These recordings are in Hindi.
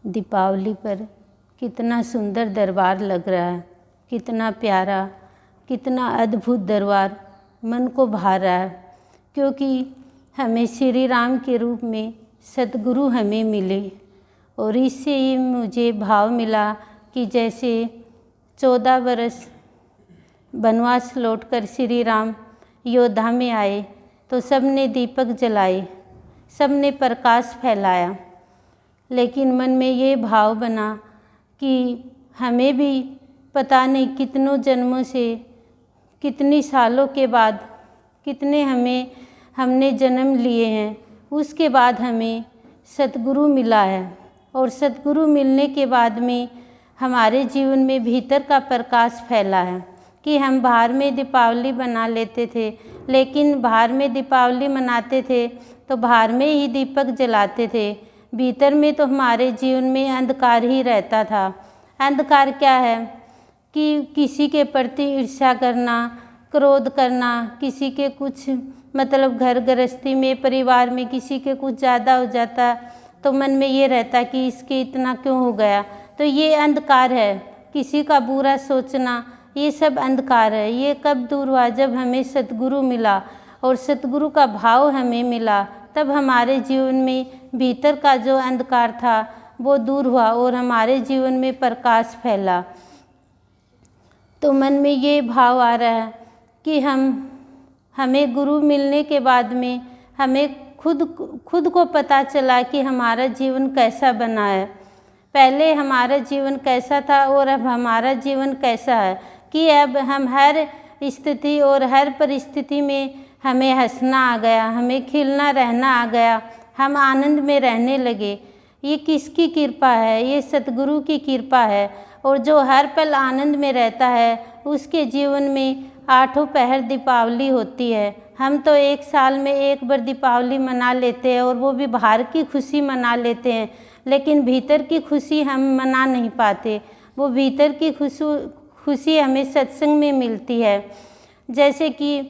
दीपावली पर कितना सुंदर दरबार लग रहा है, कितना प्यारा, कितना अद्भुत दरबार मन को भा रहा है। क्योंकि हमें श्री राम के रूप में सतगुरु हमें मिले और इससे ही मुझे भाव मिला कि जैसे 14 वर्ष वनवास लौटकर श्री राम अयोध्या में आए तो सबने दीपक जलाए, सबने प्रकाश फैलाया, लेकिन मन में ये भाव बना कि हमें भी पता नहीं कितनों जन्मों से, कितनी सालों के बाद, कितने हमने जन्म लिए हैं, उसके बाद हमें सतगुरु मिला है। और सतगुरु मिलने के बाद में हमारे जीवन में भीतर का प्रकाश फैला है कि हम बाहर में दीपावली बना लेते थे, लेकिन बाहर में दीपावली मनाते थे तो बाहर में ही दीपक जलाते थे, भीतर में तो हमारे जीवन में अंधकार ही रहता था। अंधकार क्या है कि किसी के प्रति ईर्ष्या करना, क्रोध करना, किसी के कुछ मतलब घर गृहस्थी में, परिवार में किसी के कुछ ज़्यादा हो जाता तो मन में ये रहता कि इसके इतना क्यों हो गया, तो ये अंधकार है। किसी का बुरा सोचना, ये सब अंधकार है। ये कब दूर हुआ? जब हमें सतगुरु मिला और सतगुरु का भाव हमें मिला, तब हमारे जीवन में भीतर का जो अंधकार था वो दूर हुआ और हमारे जीवन में प्रकाश फैला। तो मन में ये भाव आ रहा है कि हमें गुरु मिलने के बाद में हमें खुद को पता चला कि हमारा जीवन कैसा बना है। पहले हमारा जीवन कैसा था और अब हमारा जीवन कैसा है कि अब हम हर स्थिति और हर परिस्थिति में हमें हंसना आ गया, हमें खिलना रहना आ गया, हम आनंद में रहने लगे। ये किसकी कृपा है? ये सतगुरु की कृपा है। और जो हर पल आनंद में रहता है उसके जीवन में 8 पहर दीपावली होती है। हम तो एक साल में एक बार दीपावली मना लेते हैं और वो भी बाहर की खुशी मना लेते हैं, लेकिन भीतर की खुशी हम मना नहीं पाते। वो भीतर की खुशी हमें सत्संग में मिलती है। जैसे कि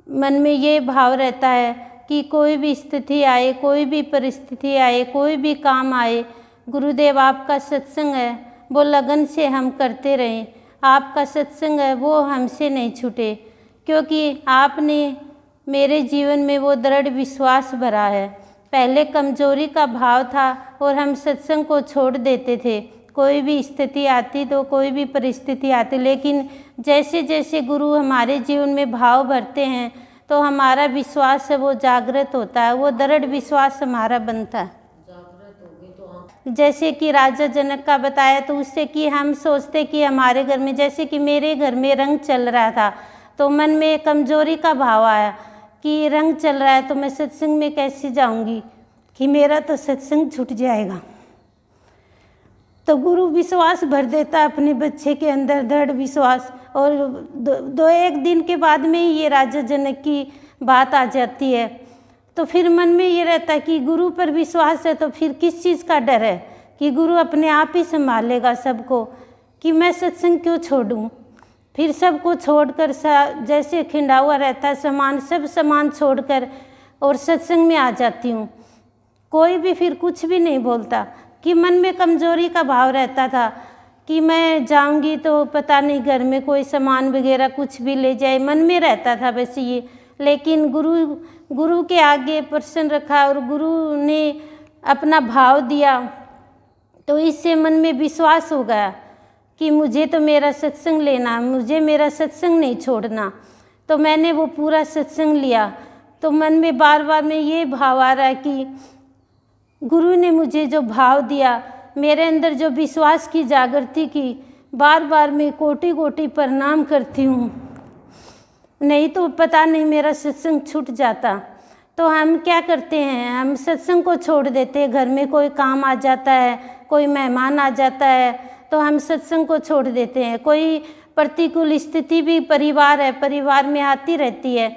मन में ये भाव रहता है कि कोई भी स्थिति आए, कोई भी परिस्थिति आए, कोई भी काम आए, गुरुदेव आपका सत्संग है वो लगन से हम करते रहें, आपका सत्संग है वो हमसे नहीं छूटे, क्योंकि आपने मेरे जीवन में वो दृढ़ विश्वास भरा है। पहले कमजोरी का भाव था और हम सत्संग को छोड़ देते थे, कोई भी स्थिति आती तो, कोई भी परिस्थिति आती, लेकिन जैसे जैसे गुरु हमारे जीवन में भाव भरते हैं तो हमारा विश्वास है वो जागृत होता है, वो दृढ़ विश्वास हमारा बनता है। जैसे कि राजा जनक का बताया तो उससे कि हम सोचते कि हमारे घर में, जैसे कि मेरे घर में रंग चल रहा था तो मन में कमजोरी का भाव आया कि रंग चल रहा है तो मैं सत्संग में कैसे जाऊंगी, कि मेरा तो सत्संग छूट जाएगा। तो गुरु विश्वास भर देता है अपने बच्चे के अंदर, दृढ़ विश्वास। और एक दिन के बाद में ही ये राजा जनक की बात आ जाती है। तो फिर मन में ये रहता है कि गुरु पर विश्वास है तो फिर किस चीज़ का डर है, कि गुरु अपने आप ही संभालेगा सबको, कि मैं सत्संग क्यों छोड़ूं। फिर सबको छोड़कर जैसे खिंडा हुआ रहता है सामान, सब सामान छोड़कर और सत्संग में आ जाती हूँ। कोई भी फिर कुछ भी नहीं बोलता, कि मन में कमजोरी का भाव रहता था कि मैं जाऊंगी तो पता नहीं घर में कोई सामान वगैरह कुछ भी ले जाए, मन में रहता था वैसे ये। लेकिन गुरु के आगे प्रश्न रखा और गुरु ने अपना भाव दिया तो इससे मन में विश्वास हो गया कि मुझे तो मेरा सत्संग लेना, मुझे मेरा सत्संग नहीं छोड़ना। तो मैंने वो पूरा सत्संग लिया। तो मन में बार बार में ये भाव आ रहा है कि गुरु ने मुझे जो भाव दिया, मेरे अंदर जो विश्वास की जागृति की, बार बार मैं कोटि कोटि प्रणाम करती हूँ, नहीं तो पता नहीं मेरा सत्संग छूट जाता। तो हम क्या करते हैं, हम सत्संग को छोड़ देते हैं। घर में कोई काम आ जाता है, कोई मेहमान आ जाता है तो हम सत्संग को छोड़ देते हैं। कोई प्रतिकूल स्थिति भी परिवार में आती रहती है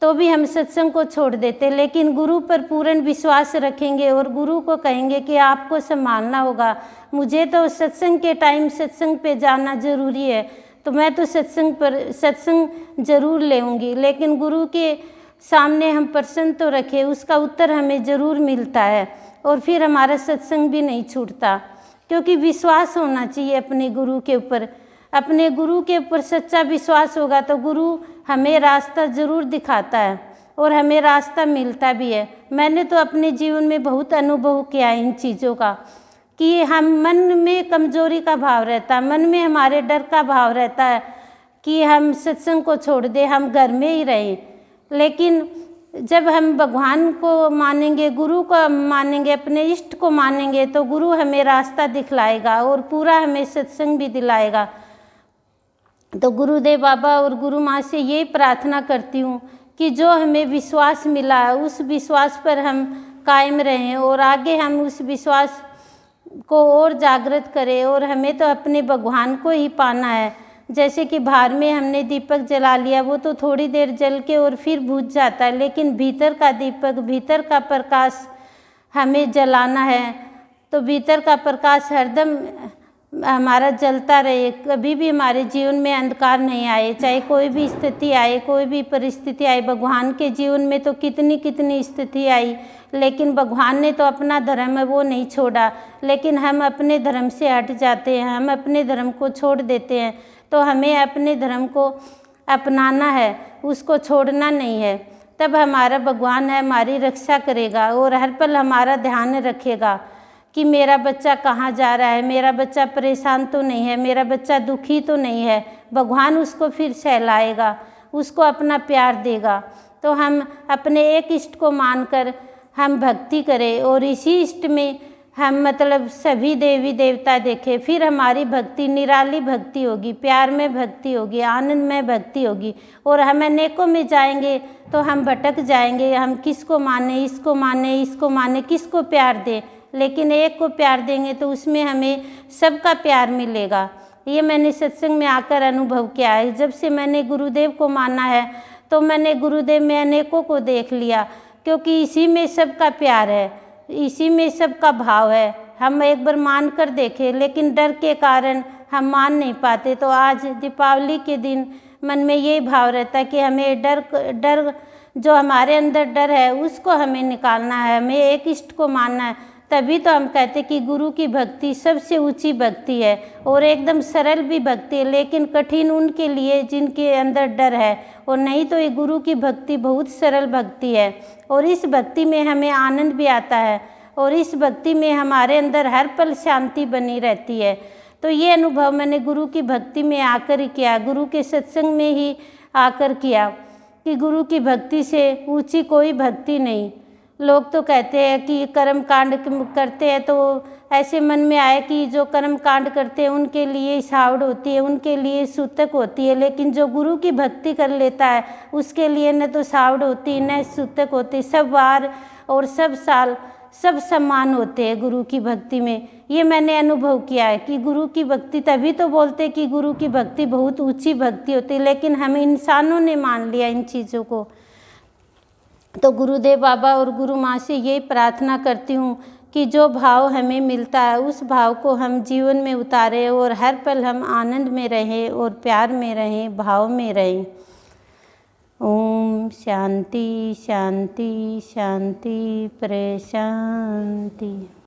तो भी हम सत्संग को छोड़ देते हैं। लेकिन गुरु पर पूर्ण विश्वास रखेंगे और गुरु को कहेंगे कि आपको संभालना होगा, मुझे तो सत्संग के टाइम सत्संग पे जाना ज़रूरी है, तो मैं तो सत्संग ज़रूर लेऊंगी। लेकिन गुरु के सामने हम प्रश्न तो रखें, उसका उत्तर हमें ज़रूर मिलता है। और फिर हमारा सत्संग भी नहीं छूटता, क्योंकि विश्वास होना चाहिए अपने गुरु के ऊपर। अपने गुरु के ऊपर सच्चा विश्वास होगा तो गुरु हमें रास्ता ज़रूर दिखाता है और हमें रास्ता मिलता भी है। मैंने तो अपने जीवन में बहुत अनुभव किया है इन चीज़ों का, कि हम मन में कमज़ोरी का भाव रहता है, मन में हमारे डर का भाव रहता है कि हम सत्संग को छोड़ दें, हम घर में ही रहें। लेकिन जब हम भगवान को मानेंगे, गुरु को मानेंगे, अपने इष्ट को मानेंगे, तो गुरु हमें रास्ता दिखलाएगा और पूरा हमें सत्संग भी दिलाएगा। तो गुरुदेव बाबा और गुरु माँ से यही प्रार्थना करती हूँ कि जो हमें विश्वास मिला है उस विश्वास पर हम कायम रहें और आगे हम उस विश्वास को और जागृत करें। और हमें तो अपने भगवान को ही पाना है। जैसे कि बाहर में हमने दीपक जला लिया, वो तो थोड़ी देर जल के और फिर बुझ जाता है, लेकिन भीतर का दीपक, भीतर का प्रकाश हमें जलाना है। तो भीतर का प्रकाश हरदम हमारा जलता रहे, कभी भी हमारे जीवन में अंधकार नहीं आए, चाहे कोई भी स्थिति आए, कोई भी परिस्थिति आए। भगवान के जीवन में तो कितनी कितनी स्थिति आई, लेकिन भगवान ने तो अपना धर्म है वो नहीं छोड़ा, लेकिन हम अपने धर्म से हट जाते हैं, हम अपने धर्म को छोड़ देते हैं। तो हमें अपने धर्म को अपनाना है, उसको छोड़ना नहीं है। तब हमारा भगवान है हमारी रक्षा करेगा और हर पल हमारा ध्यान रखेगा कि मेरा बच्चा कहाँ जा रहा है, मेरा बच्चा परेशान तो नहीं है, मेरा बच्चा दुखी तो नहीं है। भगवान उसको फिर सहलाएगा, उसको अपना प्यार देगा। तो हम अपने एक इष्ट को मानकर हम भक्ति करें और इसी इष्ट में हम मतलब सभी देवी देवता देखें। फिर हमारी भक्ति निराली भक्ति होगी, प्यार में भक्ति होगी, आनंद में भक्ति होगी। और हम अनेकों में जाएंगे तो हम भटक जाएंगे, हम किसको माने, इसको माने, इसको माने, किसको प्यार दें। लेकिन एक को प्यार देंगे तो उसमें हमें सबका प्यार मिलेगा। ये मैंने सत्संग में आकर अनुभव किया है। जब से मैंने गुरुदेव को माना है तो मैंने गुरुदेव में अनेकों को देख लिया, क्योंकि इसी में सबका प्यार है, इसी में सबका भाव है। हम एक बार मान कर देखें, लेकिन डर के कारण हम मान नहीं पाते। तो आज दीपावली के दिन मन में ये भाव रहता है कि हमें डर जो हमारे अंदर डर है उसको हमें निकालना है, हमें एक इष्ट को मानना है। तभी तो हम कहते कि गुरु की भक्ति सबसे ऊंची भक्ति है और एकदम सरल भी भक्ति है, लेकिन कठिन उनके लिए जिनके अंदर डर है। और नहीं तो ये गुरु की भक्ति बहुत सरल भक्ति है और इस भक्ति में हमें आनंद भी आता है और इस भक्ति में हमारे अंदर हर पल शांति बनी रहती है। तो ये अनुभव मैंने गुरु की भक्ति में आकर ही किया, गुरु के सत्संग में ही आकर किया कि गुरु की भक्ति से ऊंची कोई भक्ति नहीं। लोग तो कहते हैं कि कर्म कांड करते हैं तो ऐसे मन में आए कि जो कर्म कांड करते हैं उनके लिए सावड़ होती है, उनके लिए सूतक होती है, लेकिन जो गुरु की भक्ति कर लेता है उसके लिए न तो सावड़ होती न सूतक होती। सब वार और सब साल सब सम्मान होते हैं गुरु की भक्ति में। ये मैंने अनुभव किया है कि गुरु की भक्ति, तभी तो बोलते कि गुरु की भक्ति बहुत ऊंची भक्ति होती है, लेकिन हम इंसानों ने मान लिया इन चीज़ों को। तो गुरुदेव बाबा और गुरु माँ से यही प्रार्थना करती हूँ कि जो भाव हमें मिलता है उस भाव को हम जीवन में उतारें और हर पल हम आनंद में रहें और प्यार में रहें, भाव में रहें। ओम शांति शांति शांति प्रशांति।